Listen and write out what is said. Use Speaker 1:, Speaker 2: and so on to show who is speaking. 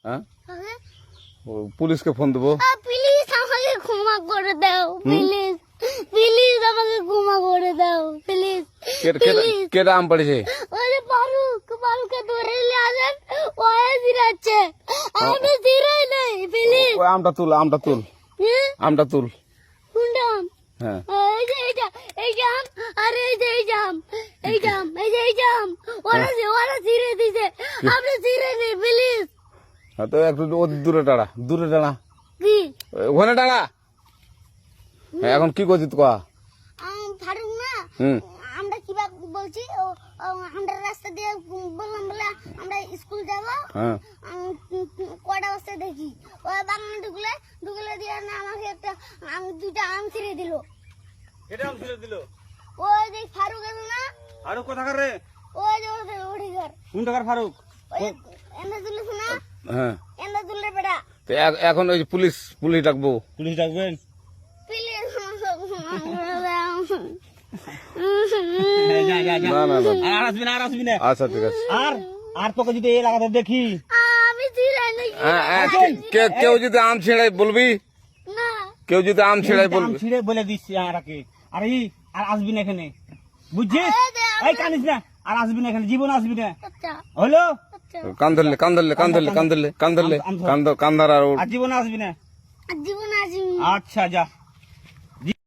Speaker 1: হ্যাঁ
Speaker 2: কাকে?
Speaker 1: পুলিশকে ফোন দেবো।
Speaker 2: প্লিজ আমাকে ক্ষমা করে দাও, প্লিজ প্লিজ আমাকে ক্ষমা করে দাও, প্লিজ প্লিজ।
Speaker 1: কেটা আম পড়েছে?
Speaker 2: ওই যে ফারুককে ধরে নিয়ে আসেন, ও জিরাচ্ছে, আমি জিরাই নাই, প্লিজ।
Speaker 1: ওই আমটা তুল আমটা তুল আমটা তুল।
Speaker 2: কোনটা আম?
Speaker 1: হ্যাঁ
Speaker 2: এই যে এই জাম, আর এই যে এই জাম, এই জাম, এই যে এই জাম, ওরা জিরে দিছে, আপনি জিরে নেই, প্লিজ।
Speaker 1: হ্যাঁ, তো একটু দূরে দাঁড়া
Speaker 2: কি
Speaker 1: ওখানে দাঁড়া। হ্যাঁ, এখন কি করছিস কয়া?
Speaker 2: ফারুক না,
Speaker 1: হুম
Speaker 2: আমরা কিবা বলছি, আমরা রাস্তা দিয়ে বললাম বলে আমরা স্কুল যাব,
Speaker 1: হ্যাঁ
Speaker 2: কটা বস্তা দেখি ওই বাগানে ঢুকলে দিয়ে না আমাকে দুইটা আম ছিঁড়ে দিল।
Speaker 3: এটা আম ছিঁড়ে দিল?
Speaker 2: ওই যে ফারুক আছে না,
Speaker 3: ফারুক কোথাকার রে?
Speaker 2: ওই যে ওঠে ঘর,
Speaker 3: কোন টাকার ফারুক?
Speaker 2: এনে তুলিস না,
Speaker 1: হ্যাঁ
Speaker 2: এনে তুললে বেটা,
Speaker 1: তো এখন ওই যে পুলিশ ডাকবো।
Speaker 3: পুলিশ ডাকবেন?
Speaker 2: প্লিজ।
Speaker 3: যা যা যা,
Speaker 1: না না না
Speaker 3: আর আসবি না, আর আসবি না।
Speaker 1: আচ্ছা ঠিক আছে।
Speaker 3: আর তোকে যদি এই এলাকাতে দেখি,
Speaker 2: আমি ছিঁড়াই নাকি?
Speaker 1: কেউ যদি আম ছিঁড়াই বলবি,
Speaker 2: না,
Speaker 1: কেউ যদি আম ছিঁড়াই
Speaker 3: আম
Speaker 1: বলবি।
Speaker 3: ছিঁড়ে বলে দিচ্ছি আর আর আসবি না এখানে, বুঝছিস? এই কানিস না, আর আসবি না এখানে, জীবন আসবি না,
Speaker 2: আচ্ছা
Speaker 3: হলো?
Speaker 2: আচ্ছা,
Speaker 1: কান ধরলে কান্দার আর
Speaker 3: আর জীবন আসবি না।
Speaker 2: জীবন আসি।
Speaker 3: আচ্ছা যা।